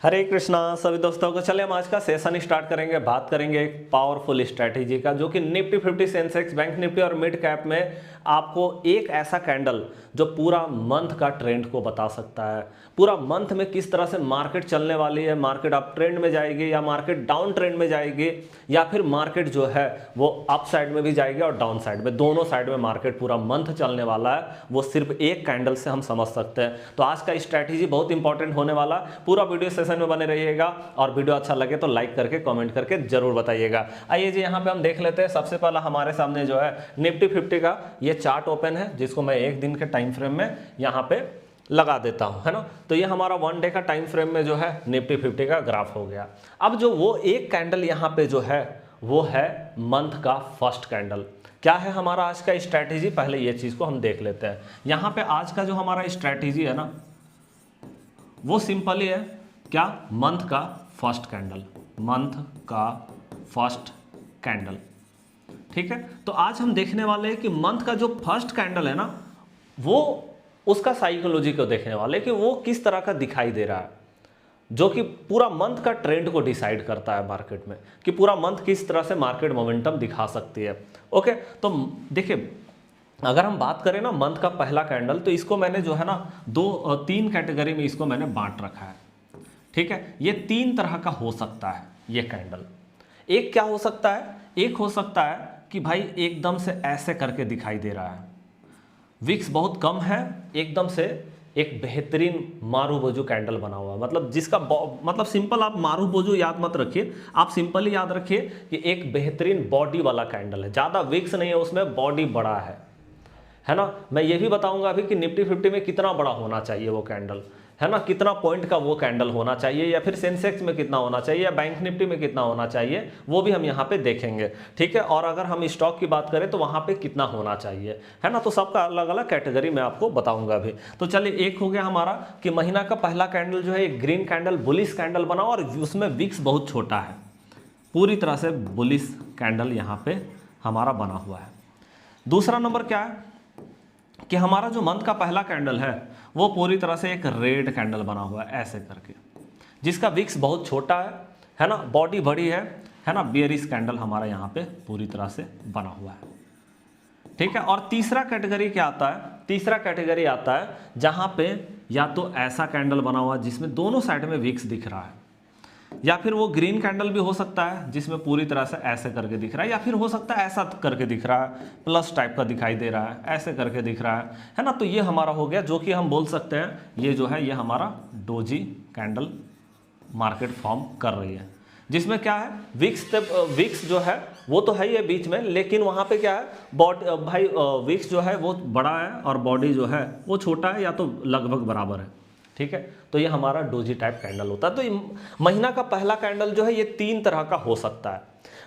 हरे कृष्णा सभी दोस्तों को। चले हम आज का सेशन स्टार्ट करेंगे। बात करेंगे एक पावरफुल स्ट्रैटेजी का, जो कि निफ्टी 50 सेंसेक्स बैंक निफ्टी और मिड कैप में आपको एक ऐसा कैंडल जो पूरा मंथ का ट्रेंड को बता सकता है। पूरा मंथ में किस तरह से मार्केट चलने वाली है, मार्केट अप ट्रेंड में जाएगी या मार्केट डाउन ट्रेंड में जाएगी, या फिर मार्केट जो है वो अप साइड में भी जाएगी और डाउन साइड में, दोनों साइड में मार्केट पूरा मंथ चलने वाला है, वो सिर्फ एक कैंडल से हम समझ सकते हैं। तो आज का स्ट्रैटेजी बहुत इंपॉर्टेंट होने वाला। पूरा वीडियो सेशन में बने रहिएगा और वीडियो अच्छा लगे तो लाइक करके कमेंट करके जरूर बताइएगा। आइए जी, यहाँ पे हम देख लेते हैं। सबसे पहला हमारे सामने जो है निफ्टी 50 का ये चार्ट ओपन है, जिसको मैं एक दिन के टाइम फ्रेम में यहाँ पे लगा देता हूं, है ना। तो ये हमारा वन डे का टाइम फ्रेम में जो है निफ्टी 50 का ग्राफ हो गया। अब जो वो एक कैंडल यहाँ पे जो है वो है मंथ का फर्स्ट कैंडल। क्या है हमारा आज का स्ट्रैटेजी, पहले ये चीज को हम देख लेते हैं। यहाँ पे आज का जो हमारा स्ट्रैटेजी है ना, वो सिंपली है क्या, मंथ का फर्स्ट कैंडल, मंथ का फर्स्ट कैंडल। ठीक है, तो आज हम देखने वाले हैं कि मंथ का जो फर्स्ट कैंडल है ना, वो उसका साइकोलॉजी को देखने वाले कि वो किस तरह का दिखाई दे रहा है, जो कि पूरा मंथ का ट्रेंड को डिसाइड करता है मार्केट में, कि पूरा मंथ किस तरह से मार्केट मोमेंटम दिखा सकती है। ओके, तो देखिए अगर हम बात करें ना मंथ का पहला कैंडल, तो इसको मैंने जो है ना तीन कैटेगरी में इसको मैंने बांट रखा है। ठीक है, ये तीन तरह का हो सकता है ये कैंडल। एक क्या हो सकता है, एक हो सकता है कि भाई एकदम से ऐसे करके दिखाई दे रहा है, विक्स बहुत कम है, एकदम से एक बेहतरीन मारूबोजू कैंडल बना हुआ है। मतलब जिसका मतलब सिंपल, आप मारूबोजू याद मत रखिए, आप सिंपल ही याद रखिए कि एक बेहतरीन बॉडी वाला कैंडल है, ज़्यादा विक्स नहीं है उसमें, बॉडी बड़ा है ना। मैं ये भी बताऊंगा अभी कि निफ्टी 50 में कितना बड़ा होना चाहिए वो कैंडल, है ना, कितना पॉइंट का वो कैंडल होना चाहिए, या फिर सेंसेक्स में कितना होना चाहिए, या बैंक निफ्टी में कितना होना चाहिए, वो भी हम यहाँ पे देखेंगे। ठीक है, और अगर हम स्टॉक की बात करें तो वहाँ पे कितना होना चाहिए, है ना। तो सबका अलग अलग कैटेगरी में आपको बताऊंगा अभी। तो चलिए, एक हो गया हमारा कि महीना का पहला कैंडल जो है एक ग्रीन कैंडल, बुलिश कैंडल बना और उसमें विक्स बहुत छोटा है, पूरी तरह से बुलिश कैंडल यहाँ पे हमारा बना हुआ है। दूसरा नंबर क्या है कि हमारा जो मंथ का पहला कैंडल है वो पूरी तरह से एक रेड कैंडल बना हुआ है ऐसे करके, जिसका विक्स बहुत छोटा है ना, बॉडी बड़ी है ना, बेयरिश कैंडल हमारा यहाँ पे पूरी तरह से बना हुआ है। ठीक है, और तीसरा कैटेगरी क्या आता है, तीसरा कैटेगरी आता है जहाँ पे या तो ऐसा कैंडल बना हुआ है जिसमें दोनों साइड में विक्स दिख रहा है, या फिर वो ग्रीन कैंडल भी हो सकता है जिसमें पूरी तरह से ऐसे करके दिख रहा है, या फिर हो सकता है ऐसा करके दिख रहा है, प्लस टाइप का दिखाई दे रहा है, ऐसे करके दिख रहा है ना। तो ये हमारा हो गया, जो कि हम बोल सकते हैं ये जो है ये हमारा डोजी कैंडल मार्केट फॉर्म कर रही है, जिसमें क्या है विक्स जो है वो तो है ही है बीच में, लेकिन वहाँ पे क्या है भाई विक्स जो है वो बड़ा है और बॉडी जो है वो छोटा है, या तो लगभग बराबर है। ठीक है, तो ये हमारा डोजी टाइप कैंडल होता है। तो महीना का पहला कैंडल जो है ये तीन तरह का हो सकता है।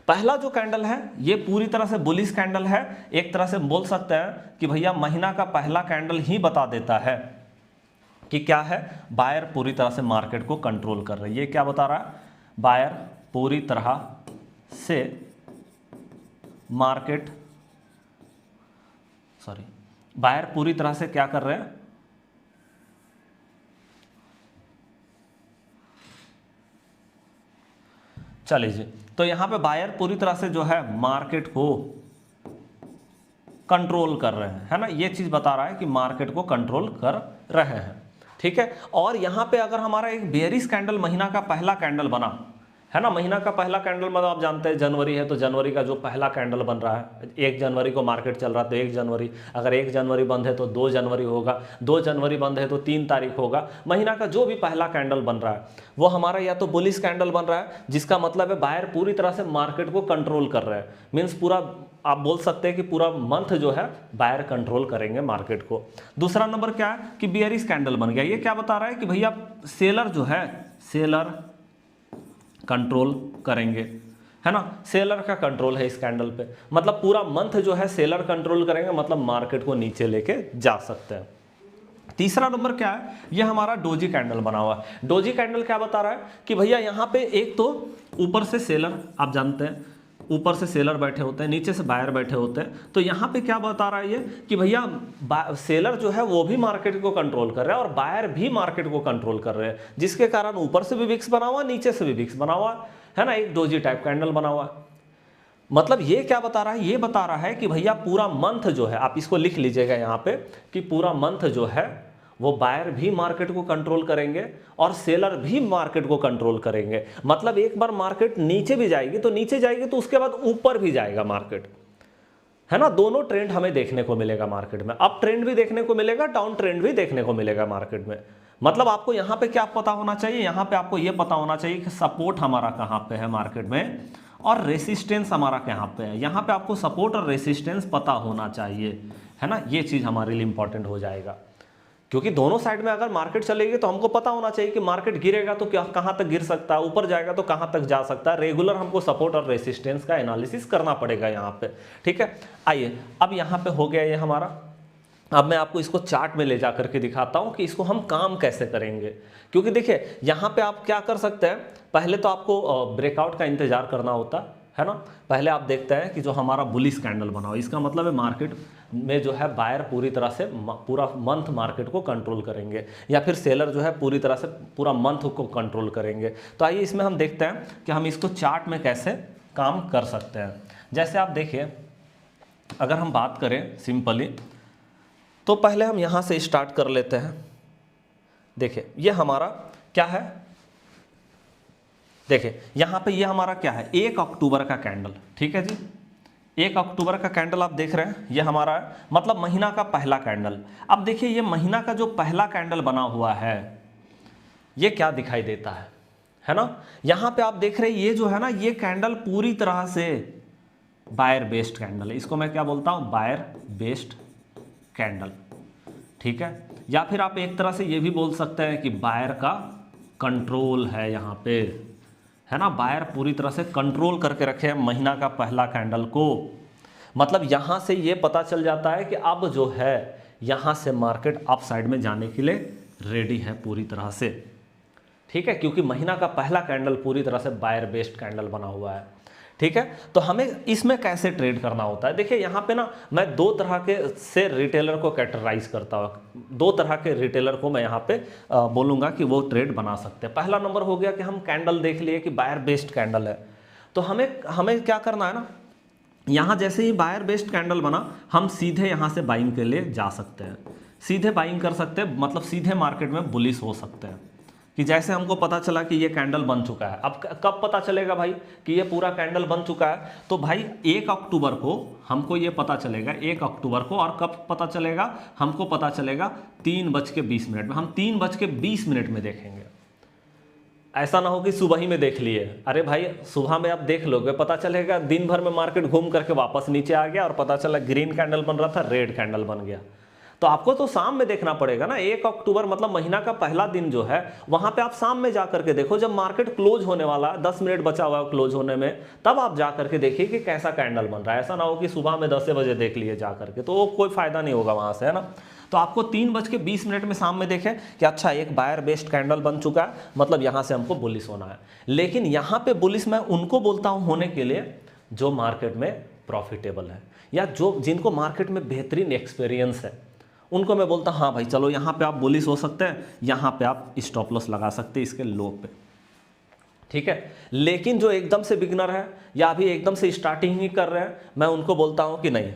पहला जो कैंडल है ये पूरी तरह से बुलिश कैंडल है, एक तरह से बोल सकते हैं कि भैया महीना का पहला कैंडल ही बता देता है कि क्या है, बायर पूरी तरह से मार्केट को कंट्रोल कर रही है। ये क्या बता रहा है, बायर पूरी तरह से बायर पूरी तरह से क्या कर रहे हैं, चलिए जी, तो यहां पे बायर पूरी तरह से जो है मार्केट को कंट्रोल कर रहे हैं, है ना। ये चीज बता रहा है कि मार्केट को कंट्रोल कर रहे हैं। ठीक है, और यहां पे अगर हमारा एक बेयरिश कैंडल महीना का पहला कैंडल बना, है ना, महीना का पहला कैंडल मतलब आप जानते हैं जनवरी है तो जनवरी का जो पहला कैंडल बन रहा है, 1 जनवरी को मार्केट चल रहा है तो 1 जनवरी, अगर 1 जनवरी बंद है तो 2 जनवरी होगा, 2 जनवरी बंद है तो 3 तारीख होगा। महीना का जो भी पहला कैंडल बन रहा है वो हमारा या तो बुलिश कैंडल बन रहा है, जिसका मतलब है बायर पूरी तरह से मार्केट को कंट्रोल कर रहे हैं, मीन्स पूरा आप बोल सकते हैं कि पूरा मंथ जो है बायर कंट्रोल करेंगे मार्केट को। दूसरा नंबर क्या है कि बेयरिश कैंडल बन गया। ये क्या बता रहा है कि भैया सेलर जो है, सेलर कंट्रोल करेंगे, है ना, सेलर का कंट्रोल है इस कैंडल पे, मतलब पूरा मंथ जो है सेलर कंट्रोल करेंगे, मतलब मार्केट को नीचे लेके जा सकते हैं। तीसरा नंबर क्या है, ये हमारा डोजी कैंडल बना हुआ है। डोजी कैंडल क्या बता रहा है कि भैया यहाँ पे एक तो ऊपर से सेलर, आप जानते हैं ऊपर से सेलर बैठे होते हैं, नीचे से बायर बैठे होते हैं। तो यहाँ पे क्या बता रहा है ये कि भैया सेलर जो है वो भी मार्केट को कंट्रोल कर रहा है और बायर भी मार्केट को कंट्रोल कर रहे हैं, जिसके कारण ऊपर से भी विक्स बना हुआ, नीचे से भी विक्स बना हुआ है ना, एक डोजी टाइप कैंडल बना हुआ है। मतलब ये क्या बता रहा है, ये बता रहा है कि भैया पूरा मंथ जो है, आप इसको लिख लीजिएगा यहाँ पे, कि पूरा मंथ जो है वो बायर भी मार्केट को कंट्रोल करेंगे और सेलर भी मार्केट को कंट्रोल करेंगे। मतलब एक बार मार्केट नीचे भी जाएगी तो नीचे जाएगी तो उसके बाद ऊपर भी जाएगा मार्केट, है ना। दोनों ट्रेंड हमें देखने को मिलेगा मार्केट में, अप ट्रेंड भी देखने को मिलेगा, डाउन ट्रेंड भी देखने को मिलेगा मार्केट में। मतलब आपको यहाँ पे क्या पता होना चाहिए, यहाँ पे आपको ये पता होना चाहिए कि सपोर्ट हमारा कहाँ पे है मार्केट में और रेसिस्टेंस हमारा कहाँ पे है। यहाँ पे आपको सपोर्ट और रेसिस्टेंस पता होना चाहिए, है ना। ये चीज़ हमारे लिए इंपॉर्टेंट हो जाएगा, क्योंकि दोनों साइड में अगर मार्केट चलेगी तो हमको पता होना चाहिए कि मार्केट गिरेगा तो क्या कहाँ तक गिर सकता है, ऊपर जाएगा तो कहाँ तक जा सकता है। रेगुलर हमको सपोर्ट और रेसिस्टेंस का एनालिसिस करना पड़ेगा यहाँ पे, ठीक है। आइए अब यहाँ पे हो गया ये हमारा। अब मैं आपको इसको चार्ट में ले जा करके दिखाता हूँ कि इसको हम काम कैसे करेंगे। क्योंकि देखिए यहाँ पे आप क्या कर सकते हैं, पहले तो आपको ब्रेकआउट का इंतजार करना होता है ना। पहले आप देखते हैं कि जो हमारा बुलिश कैंडल बना हो, इसका मतलब है मार्केट में जो है बायर पूरी तरह से पूरा मंथ मार्केट को कंट्रोल करेंगे, या फिर सेलर जो है पूरी तरह से पूरा मंथ को कंट्रोल करेंगे। तो आइए इसमें हम देखते हैं कि हम इसको चार्ट में कैसे काम कर सकते हैं। जैसे आप देखिए, अगर हम बात करें सिंपली, तो पहले हम यहाँ से स्टार्ट कर लेते हैं। देखिए ये हमारा क्या है, देखिए यहाँ पे ये हमारा क्या है, 1 अक्टूबर का कैंडल, ठीक है जी। 1 अक्टूबर का कैंडल आप देख रहे हैं, ये हमारा है, मतलब महीना का पहला कैंडल। अब देखिए ये महीना का जो पहला कैंडल बना हुआ है, ये क्या दिखाई देता है ना। यहाँ पे आप देख रहे हैं ये जो है ना, ये कैंडल पूरी तरह से बायर बेस्ड कैंडल है। इसको मैं क्या बोलता हूँ, बायर बेस्ड कैंडल, ठीक है। या फिर आप एक तरह से ये भी बोल सकते हैं कि बायर का कंट्रोल है यहाँ पे, है ना। बायर पूरी तरह से कंट्रोल करके रखे हैं महीना का पहला कैंडल को। मतलब यहाँ से ये पता चल जाता है कि अब जो है यहाँ से मार्केट अप साइड में जाने के लिए रेडी है पूरी तरह से, ठीक है। क्योंकि महीना का पहला कैंडल पूरी तरह से बायर बेस्ड कैंडल बना हुआ है, ठीक है। तो हमें इसमें कैसे ट्रेड करना होता है, देखिए यहाँ पे ना मैं 2 तरह के से रिटेलर को कैटेगराइज करता हूँ। 2 तरह के रिटेलर को मैं यहाँ पे बोलूँगा कि वो ट्रेड बना सकते हैं। पहला नंबर हो गया कि हम कैंडल देख लिए कि बायर बेस्ड कैंडल है, तो हमें क्या करना है ना, यहाँ जैसे ही बायर बेस्ड कैंडल बना, हम सीधे यहाँ से बाइंग के लिए जा सकते हैं, सीधे बाइंग कर सकते हैं, मतलब सीधे मार्केट में बुलिश हो सकते हैं। कि जैसे हमको पता चला कि ये कैंडल बन चुका है, अब कब पता चलेगा भाई कि ये पूरा कैंडल बन चुका है, तो भाई 1 अक्टूबर को हमको ये पता चलेगा, 1 अक्टूबर को। और कब पता चलेगा, हमको पता चलेगा 3:20 में। हम 3:20 में देखेंगे। ऐसा ना हो कि सुबह ही में देख लिए, अरे भाई सुबह में आप देख लोगे, पता चलेगा दिन भर में मार्केट घूम करके वापस नीचे आ गया और पता चला ग्रीन कैंडल बन रहा था, रेड कैंडल बन गया। तो आपको तो शाम में देखना पड़ेगा ना। 1 अक्टूबर मतलब महीना का पहला दिन जो है, वहां पे आप शाम में जा करके देखो, जब मार्केट क्लोज होने वाला है, 10 मिनट बचा हुआ है क्लोज होने में, तब आप जा करके देखिए कि कैसा कैंडल बन रहा है। ऐसा ना हो कि सुबह में 10 बजे देख लिए जा करके, तो कोई फायदा नहीं होगा वहां से, है ना। तो आपको 3:20 में शाम में देखें कि अच्छा एक बायर बेस्ड कैंडल बन चुका है, मतलब यहाँ से हमको बुलिश होना है। लेकिन यहाँ पे बुलिश मैं उनको बोलता हूँ होने के लिए जो मार्केट में प्रॉफिटेबल है, या जो जिनको मार्केट में बेहतरीन एक्सपीरियंस है, उनको मैं बोलता हूँ हाँ भाई चलो यहाँ पे आप बुलिश हो सकते हैं, यहाँ पे आप स्टॉप लॉस लगा सकते हैं इसके लो पे, ठीक है। लेकिन जो एकदम से बिगनर है या अभी एकदम से स्टार्टिंग ही कर रहे हैं, मैं उनको बोलता हूँ कि नहीं,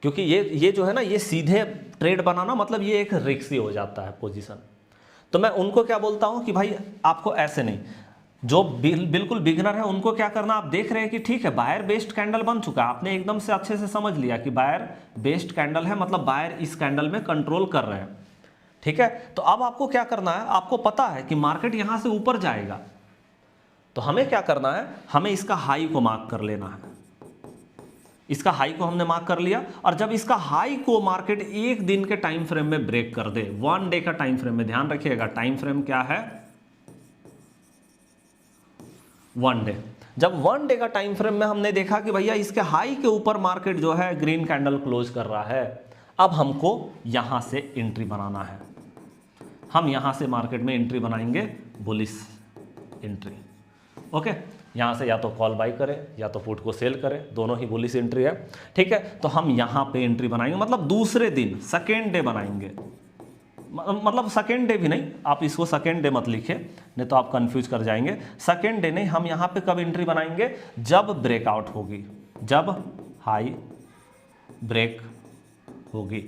क्योंकि ये जो है ना, ये सीधे ट्रेड बनाना मतलब ये एक रिस्की हो जाता है पोजीशन। तो मैं उनको क्या बोलता हूँ कि भाई आपको ऐसे नहीं, जो बिल्कुल बिगनर है उनको क्या करना, आप देख रहे हैं कि ठीक है बायर बेस्ड कैंडल बन चुका है, आपने एकदम से अच्छे से समझ लिया कि बायर बेस्ड कैंडल है, मतलब बायर इस कैंडल में कंट्रोल कर रहे हैं, ठीक है। तो अब आपको क्या करना है, आपको पता है कि मार्केट यहां से ऊपर जाएगा, तो हमें क्या करना है, हमें इसका हाई को मार्क कर लेना है। इसका हाई को हमने मार्क कर लिया, और जब इसका हाई को मार्केट 1 दिन के टाइम फ्रेम में ब्रेक कर दे, 1 डे का टाइम फ्रेम में, ध्यान रखिएगा टाइम फ्रेम क्या है, 1 डे। जब 1 डे का टाइम फ्रेम में हमने देखा कि भैया इसके हाई के ऊपर मार्केट जो है ग्रीन कैंडल क्लोज कर रहा है, अब हमको यहां से एंट्री बनाना है। हम यहां से मार्केट में एंट्री बनाएंगे, बुलिश एंट्री, ओके, यहाँ से या तो कॉल बाई करें या तो पुट को सेल करें, दोनों ही बुलिश एंट्री है। ठीक है, तो हम यहाँ पे एंट्री बनाएंगे, मतलब दूसरे दिन सेकेंड डे बनाएंगे, मतलब सेकेंड डे भी नहीं, आप इसको सेकेंड डे मत लिखिए नहीं तो आप कंफ्यूज कर जाएंगे। सेकेंड डे नहीं, हम यहाँ पे कब एंट्री बनाएंगे, जब ब्रेकआउट होगी, जब हाई ब्रेक होगी।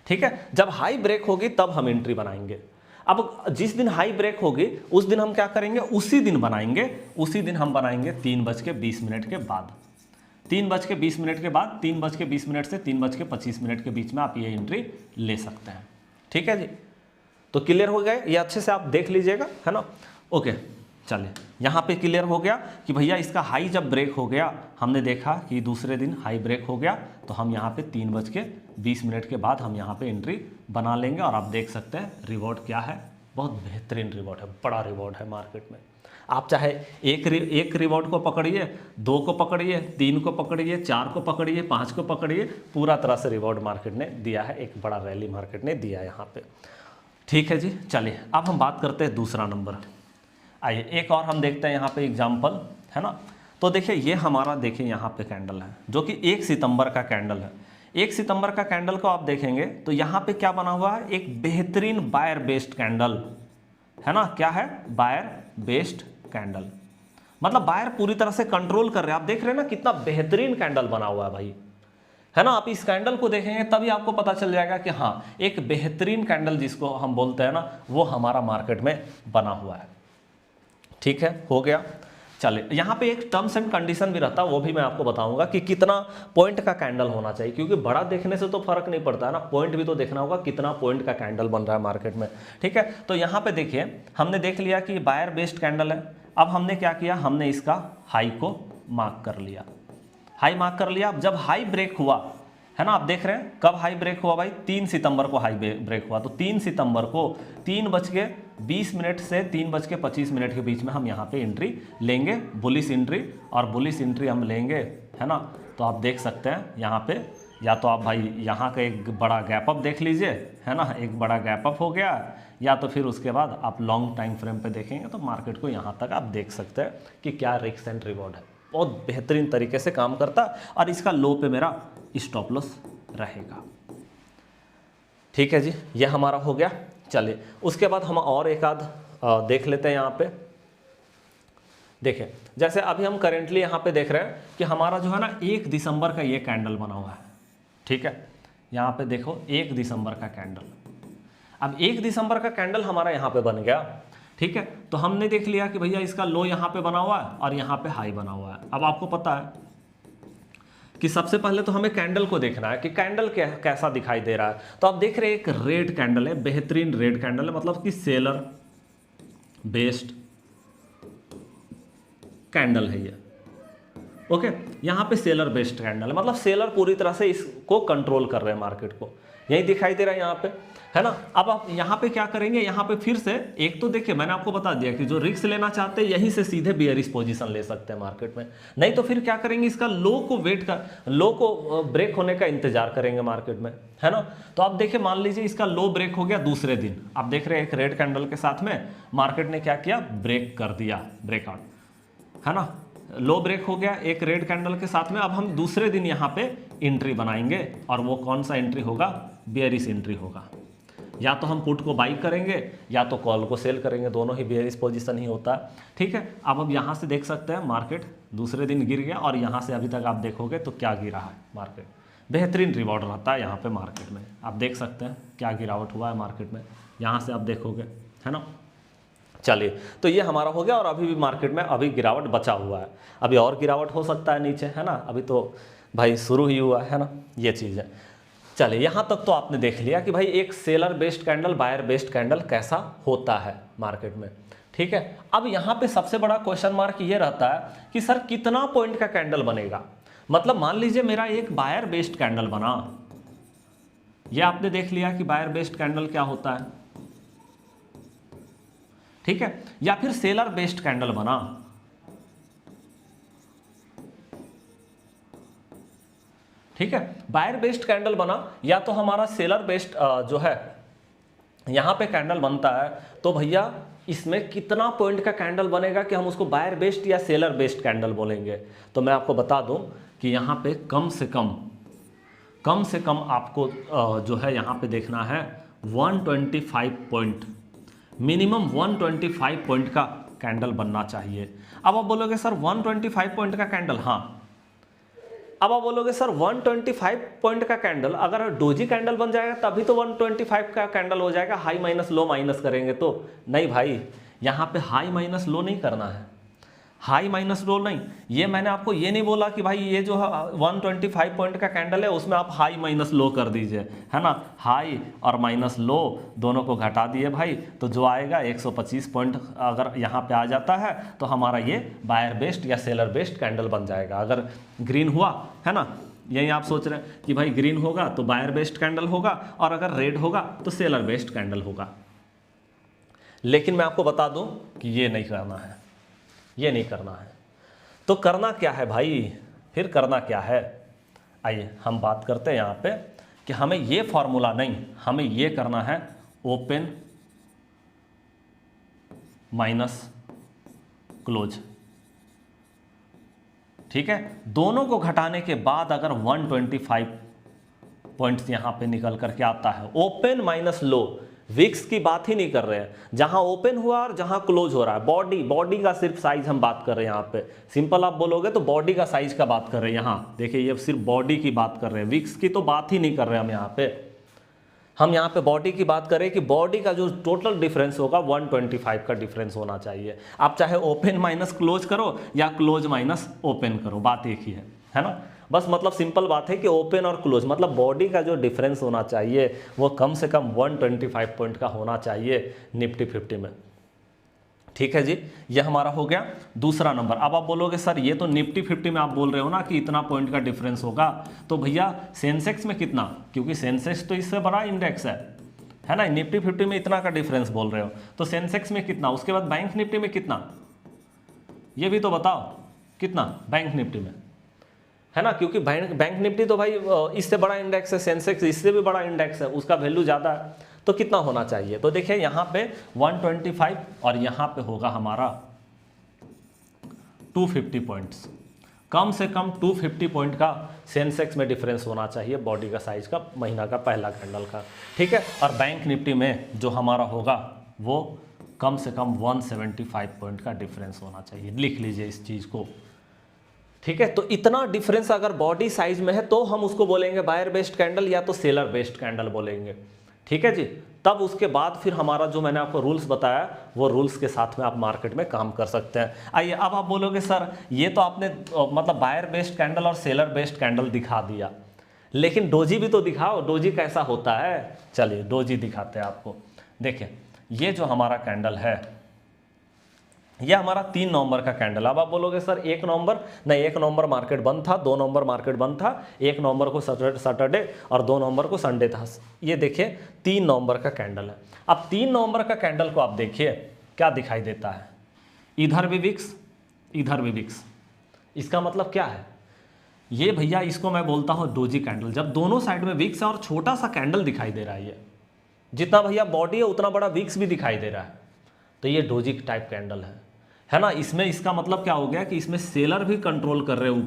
ठीक है, जब हाई ब्रेक होगी तब हम एंट्री बनाएंगे। अब जिस दिन हाई ब्रेक होगी उस दिन हम क्या करेंगे, उसी दिन बनाएंगे, उसी दिन हम बनाएंगे 3:20 के बाद, 3:20 के बाद, 3:20 से 3:25 के बीच में आप ये एंट्री ले सकते हैं। ठीक है जी, तो क्लियर हो गए, ये अच्छे से आप देख लीजिएगा, है ना। ओके, चलिए यहाँ पे क्लियर हो गया कि भैया इसका हाई जब ब्रेक हो गया, हमने देखा कि दूसरे दिन हाई ब्रेक हो गया, तो हम यहाँ पे 3:20 के बाद हम यहाँ पे एंट्री बना लेंगे। और आप देख सकते हैं रिवॉर्ड क्या है, बहुत बेहतरीन रिवॉर्ड है, बड़ा रिवॉर्ड है मार्केट में। आप चाहे एक रिवॉर्ड को पकड़िए, 2 को पकड़िए, 3 को पकड़िए, 4 को पकड़िए, 5 को पकड़िए, पूरा तरह से रिवॉर्ड मार्केट ने दिया है, एक बड़ा रैली मार्केट ने दिया है यहाँ पे। ठीक है जी, चलिए अब हम बात करते हैं दूसरा नंबर। आइए एक और हम देखते हैं यहाँ पे एग्जाम्पल, है ना। तो देखिए ये हमारा, देखिए यहाँ पे कैंडल है जो कि 1 सितंबर का कैंडल है। 1 सितंबर का कैंडल को आप देखेंगे तो यहाँ पे क्या बना हुआ है, एक बेहतरीन बायर बेस्ड कैंडल, है ना। क्या है, बायर बेस्ड कैंडल, मतलब बायर पूरी तरह से कंट्रोल कर रहे हैं। आप देख रहे हैं ना कितना बेहतरीन कैंडल बना हुआ है भाई, है ना। आप इस कैंडल को देखेंगे तभी आपको पता चल जाएगा कि हाँ एक बेहतरीन कैंडल जिसको हम बोलते हैं ना, वो हमारा मार्केट में बना हुआ है। ठीक है, हो गया। चलिए यहाँ पे एक टर्म्स एंड कंडीशन भी रहता है, वो भी मैं आपको बताऊंगा कि कितना पॉइंट का कैंडल होना चाहिए, क्योंकि बड़ा देखने से तो फर्क नहीं पड़ता है ना, पॉइंट भी तो देखना होगा कितना पॉइंट का कैंडल बन रहा है मार्केट में। ठीक है, तो यहाँ पे देखिए हमने देख लिया कि बायर बेस्ड कैंडल है। अब हमने क्या किया, हमने इसका हाई को मार्क कर लिया, हाई मार्क कर लिया। अब जब हाई ब्रेक हुआ, है ना, आप देख रहे हैं कब हाई ब्रेक हुआ भाई, 3 सितंबर को हाई ब्रेक हुआ। तो 3 सितंबर को 3:20 से 3:25 के बीच में हम यहाँ पे एंट्री लेंगे, बुलिश एंट्री, और बुलिश एंट्री हम लेंगे, है ना। तो आप देख सकते हैं यहाँ पे, या तो आप भाई यहाँ का एक बड़ा गैप अप देख लीजिए, है ना, एक बड़ा गैप अप हो गया, या तो फिर उसके बाद आप लॉन्ग टाइम फ्रेम पे देखेंगे तो मार्केट को यहाँ तक आप देख सकते हैं कि क्या रिस्क एंड रिवॉर्ड है, बहुत बेहतरीन तरीके से काम करता है। और इसका लो पे मेरा स्टॉप लॉस रहेगा। ठीक है जी, ये हमारा हो गया। चलिए उसके बाद हम और एक आध देख लेते हैं यहाँ पे। देखिए जैसे अभी हम करेंटली यहाँ पे देख रहे हैं कि हमारा जो है ना 1 दिसंबर का ये कैंडल बना हुआ है। ठीक है, यहाँ पे देखो 1 दिसंबर का कैंडल। अब 1 दिसंबर का कैंडल हमारा यहाँ पे बन गया। ठीक है, तो हमने देख लिया कि भैया इसका लो यहाँ पे बना हुआ है और यहाँ पे हाई बना हुआ है। अब आपको पता है कि सबसे पहले तो हमें कैंडल को देखना है कि कैंडल कैसा दिखाई दे रहा है। तो आप देख रहे हैं एक रेड कैंडल है, बेहतरीन रेड कैंडल है, मतलब कि सेलर बेस्ड कैंडल है ये। ओके, यहाँ पे सेलर बेस्ड कैंडल है, मतलब सेलर पूरी तरह से इसको कंट्रोल कर रहे हैं मार्केट को, यही दिखाई दे रहा है यहाँ पे, है ना। अब आप यहाँ पे क्या करेंगे, यहाँ पे फिर से एक तो देखिए मैंने आपको बता दिया कि जो रिस्क लेना चाहते हैं यहीं से सीधे बियरिश पोजीशन ले सकते हैं मार्केट में, नहीं तो फिर क्या करेंगे, इसका लो को वेट कर, लो को ब्रेक होने का इंतजार करेंगे मार्केट में, है ना। तो आप देखिए मान लीजिए इसका लो ब्रेक हो गया दूसरे दिन, आप देख रहे हैं एक रेड कैंडल के साथ में मार्केट ने क्या किया, ब्रेक कर दिया, ब्रेकआउट, है ना, लो ब्रेक हो गया एक रेड कैंडल के साथ में। अब हम दूसरे दिन यहाँ पे एंट्री बनाएंगे और वो कौन सा एंट्री होगा, बियरिश एंट्री होगा। या तो हम पुट को बाई करेंगे या तो कॉल को सेल करेंगे, दोनों ही बियरिश पोजीशन ही होता है। ठीक है, अब यहाँ से देख सकते हैं मार्केट दूसरे दिन गिर गया और यहाँ से अभी तक आप देखोगे तो क्या गिरा है मार्केट, बेहतरीन रिवॉर्ड रहता है यहाँ पे मार्केट में। आप देख सकते हैं क्या गिरावट हुआ है मार्केट में, यहाँ से आप देखोगे, है ना। चलिए तो ये हमारा हो गया और अभी भी मार्केट में अभी गिरावट बचा हुआ है, अभी और गिरावट हो सकता है नीचे, है ना, अभी तो भाई शुरू ही हुआ है ना, ये चीज़ है। चलिए यहाँ तक तो आपने देख लिया कि भाई एक seller based candle, buyer based candle कैसा होता है मार्केट में। ठीक है, अब यहाँ पे सबसे बड़ा क्वेश्चन मार्क ये रहता है कि सर कितना पॉइंट का कैंडल बनेगा। मतलब मान लीजिए मेरा एक बायर बेस्ड कैंडल बना, ये आपने देख लिया कि बायर बेस्ड कैंडल क्या होता है, ठीक है, या फिर सेलर बेस्ड कैंडल बना, ठीक है, बायर बेस्ड कैंडल बना या तो हमारा सेलर बेस्ड जो है यहां पे कैंडल बनता है, तो भैया इसमें कितना पॉइंट का कैंडल बनेगा कि हम उसको बायर बेस्ड या सेलर बेस्ड कैंडल बोलेंगे। तो मैं आपको बता दूं कि यहाँ पे कम से कम आपको जो है यहाँ पे देखना है 125 पॉइंट, मिनिमम 125 पॉइंट का कैंडल बनना चाहिए। अब आप बोलोगे सर 125 पॉइंट का कैंडल, हाँ। अब आप बोलोगे सर 125 पॉइंट का कैंडल अगर डोजी कैंडल बन जाएगा तभी तो 125 का कैंडल हो जाएगा, हाई माइनस लो माइनस करेंगे तो। नहीं भाई, यहाँ पे हाई माइनस लो नहीं करना है, हाई माइनस लो नहीं। ये मैंने आपको ये नहीं बोला कि भाई ये जो 125 पॉइंट का कैंडल है उसमें आप हाई माइनस लो कर दीजिए, है ना। हाई और माइनस लो दोनों को घटा दिए भाई, तो जो आएगा 125 पॉइंट अगर यहाँ पे आ जाता है तो हमारा ये बायर बेस्ड या सेलर बेस्ड कैंडल बन जाएगा। अगर ग्रीन हुआ, है ना, यही आप सोच रहे हैं कि भाई ग्रीन होगा तो बायर बेस्ड कैंडल होगा और अगर रेड होगा तो सेलर बेस्ड कैंडल होगा। लेकिन मैं आपको बता दूं कि ये नहीं करना है, ये नहीं करना है। तो करना क्या है भाई, फिर करना क्या है? आइए हम बात करते हैं यहाँ पे कि हमें ये फॉर्मूला नहीं, हमें ये करना है ओपन माइनस क्लोज। ठीक है, दोनों को घटाने के बाद अगर 125 पॉइंट्स यहाँ पे निकल करके आता है, ओपन माइनस लो, विक्स की बात ही नहीं कर रहे हैं, जहां ओपन हुआ और जहां क्लोज हो रहा है, बॉडी का सिर्फ साइज हम बात कर रहे हैं। यहाँ पे सिंपल आप बोलोगे तो बॉडी का साइज का बात कर रहे हैं। यहाँ देखिए ये सिर्फ बॉडी की बात कर रहे हैं, विक्स की तो बात ही नहीं कर रहे हम यहाँ पे बॉडी की बात करें कि बॉडी का जो टोटल डिफरेंस होगा 125 का डिफरेंस होना चाहिए। आप चाहे ओपन माइनस क्लोज करो या क्लोज माइनस ओपन करो, बात एक ही है ना। बस मतलब सिंपल बात है कि ओपन और क्लोज मतलब बॉडी का जो डिफरेंस होना चाहिए वो कम से कम 125 पॉइंट का होना चाहिए निफ्टी 50 में। ठीक है जी, ये हमारा हो गया दूसरा नंबर। अब आप बोलोगे सर ये तो निफ्टी 50 में आप बोल रहे हो ना कि इतना पॉइंट का डिफरेंस होगा, तो भैया सेंसेक्स में कितना? क्योंकि सेंसेक्स तो इससे बड़ा इंडेक्स है ना। निफ्टी 50 में इतना का डिफरेंस बोल रहे हो तो सेंसेक्स में कितना, उसके बाद बैंक निफ्टी में कितना, ये भी तो बताओ कितना बैंक निफ्टी में, है ना। क्योंकि बैंक निफ्टी तो भाई इससे बड़ा इंडेक्स है, सेंसेक्स इससे भी बड़ा इंडेक्स है, उसका वैल्यू ज़्यादा है, तो कितना होना चाहिए? तो देखिए यहाँ पे 125 और यहाँ पे होगा हमारा 250 पॉइंट्स, कम से कम 250 पॉइंट का सेंसेक्स में डिफरेंस होना चाहिए बॉडी का साइज का, महीना का पहला कैंडल का। ठीक है, और बैंक निफ्टी में जो हमारा होगा वो कम से कम 175 पॉइंट का डिफरेंस होना चाहिए, लिख लीजिए इस चीज़ को। ठीक है, तो इतना डिफरेंस अगर बॉडी साइज में है तो हम उसको बोलेंगे बायर बेस्ड कैंडल या तो सेलर बेस्ड कैंडल बोलेंगे। ठीक है जी, तब उसके बाद फिर हमारा जो मैंने आपको रूल्स बताया वो रूल्स के साथ में आप मार्केट में काम कर सकते हैं। आइए अब आप बोलोगे सर ये तो आपने मतलब बायर बेस्ड कैंडल और सेलर बेस्ड कैंडल दिखा दिया, लेकिन डोजी भी तो दिखाओ, डोजी कैसा होता है। चलिए डोजी दिखाते हैं आपको। देखिए ये जो हमारा कैंडल है ये हमारा 3 नवंबर का कैंडल। अब आप बोलोगे सर 1 नवंबर नहीं, 1 नवंबर मार्केट बंद था, 2 नवंबर मार्केट बंद था, 1 नवंबर को सैटरडे और 2 नवंबर को संडे था। ये देखिए 3 नवंबर का कैंडल है। अब 3 नवंबर का कैंडल को आप देखिए क्या दिखाई देता है, इधर भी विक्स इधर भी विक्स। इसका मतलब क्या है? ये भैया इसको मैं बोलता हूँ डोजी कैंडल, जब दोनों साइड में विक्स है और छोटा सा कैंडल दिखाई दे रहा है, ये जितना भैया बॉडी है उतना बड़ा विक्स भी दिखाई दे रहा है, तो ये डोजी टाइप कैंडल है ना। इसमें इसका मतलब क्या हो गया कि इसमें सेलर भी कंट्रोल कर रहे हैं,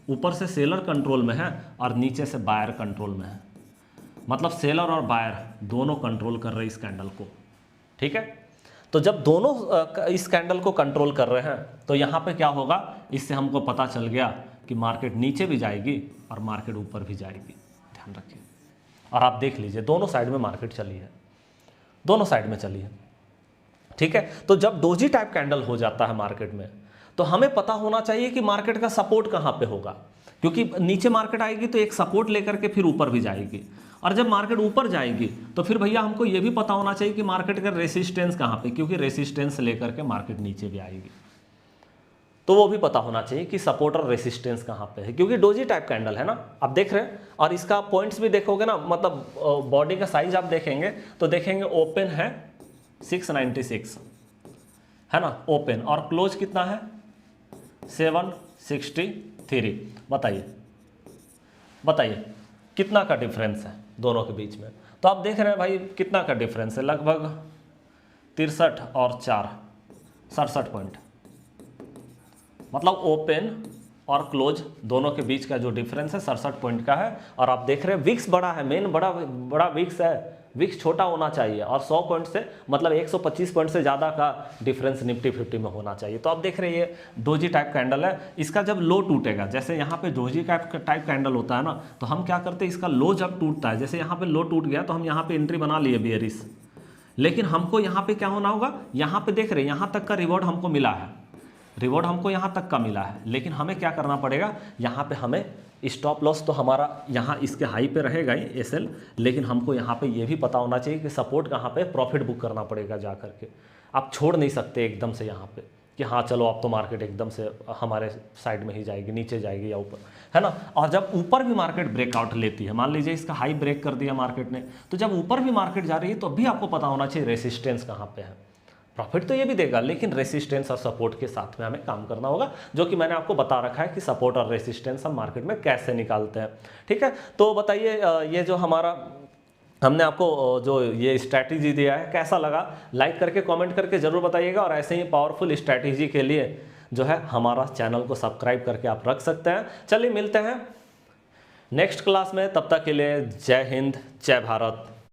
ऊपर से सेलर कंट्रोल में है और नीचे से बायर कंट्रोल में है, मतलब सेलर और बायर दोनों कंट्रोल कर रहे हैं इस कैंडल को। ठीक है, तो जब दोनों इस कैंडल को कंट्रोल कर रहे हैं तो यहाँ पे क्या होगा, इससे हमको पता चल गया कि मार्केट नीचे भी जाएगी और मार्केट ऊपर भी जाएगी, ध्यान रखिए। और आप देख लीजिए दोनों साइड में मार्केट चली है, दोनों साइड में चली है। ठीक है, तो जब डोजी टाइप कैंडल हो जाता है मार्केट में तो हमें पता होना चाहिए कि मार्केट का सपोर्ट कहाँ पे होगा, क्योंकि नीचे मार्केट आएगी तो एक सपोर्ट लेकर के फिर ऊपर भी जाएगी, और जब मार्केट ऊपर जाएगी तो फिर भैया हमको ये भी पता होना चाहिए कि मार्केट का रेसिस्टेंस कहाँ पे, क्योंकि रेसिस्टेंस लेकर के मार्केट नीचे भी आएगी, तो वो भी पता होना चाहिए कि सपोर्ट और रेसिस्टेंस कहाँ पे है, क्योंकि डोजी टाइप कैंडल है ना, आप देख रहे हैं। और इसका पॉइंट्स भी देखोगे ना, मतलब बॉडी का साइज आप देखेंगे तो देखेंगे ओपन है 696 है ना ओपन, और क्लोज कितना है 763। बताइए कितना का डिफरेंस है दोनों के बीच में। तो आप देख रहे हैं भाई कितना का डिफरेंस है, लगभग 63 और 4 67 पॉइंट, मतलब ओपन और क्लोज दोनों के बीच का जो डिफरेंस है 67 पॉइंट का है। और आप देख रहे हैं विक्स बड़ा है, मेन बड़ा विक्स है, विक्स छोटा होना चाहिए और 100 पॉइंट से मतलब 125 पॉइंट से ज़्यादा का डिफरेंस निफ्टी 50 में होना चाहिए। तो आप देख रहे हैं ये डोजी टाइप कैंडल है, इसका जब लो टूटेगा, जैसे यहाँ पे डोजी टाइप कैंडल होता है ना, तो हम क्या करते हैं, इसका लो जब टूटता है, जैसे यहाँ पे लो टूट गया तो हम यहाँ पे एंट्री बना लिए बेयरिश, लेकिन हमको यहाँ पे क्या होना होगा, यहाँ पे देख रहे हैं यहाँ तक का रिवॉर्ड हमको मिला है, रिवॉर्ड हमको यहाँ तक का मिला है, लेकिन हमें क्या करना पड़ेगा, यहाँ पे हमें स्टॉप लॉस तो हमारा यहाँ इसके हाई पे रहेगा ही एसएल, लेकिन हमको यहाँ पे ये भी पता होना चाहिए कि सपोर्ट कहाँ पे, प्रॉफिट बुक करना पड़ेगा जा करके। आप छोड़ नहीं सकते एकदम से यहाँ पे कि हाँ चलो अब तो मार्केट एकदम से हमारे साइड में ही जाएगी, नीचे जाएगी या ऊपर, है ना। और जब ऊपर भी मार्केट ब्रेकआउट लेती है, मान लीजिए इसका हाई ब्रेक कर दिया मार्केट ने, तो जब ऊपर भी मार्केट जा रही है तो भी आपको पता होना चाहिए रेसिस्टेंस कहाँ पे है। प्रॉफिट तो ये भी देगा, लेकिन रेसिस्टेंस और सपोर्ट के साथ में हमें काम करना होगा, जो कि मैंने आपको बता रखा है कि सपोर्ट और रेसिस्टेंस हम मार्केट में कैसे निकालते हैं। ठीक है, तो बताइए ये जो हमारा हमने आपको जो ये स्ट्रैटेजी दिया है कैसा लगा, लाइक करके कमेंट करके जरूर बताइएगा। और ऐसे ही पावरफुल स्ट्रैटेजी के लिए जो है हमारा चैनल को सब्सक्राइब करके आप रख सकते हैं। चलिए मिलते हैं नेक्स्ट क्लास में, तब तक के लिए जय हिंद, जय भारत।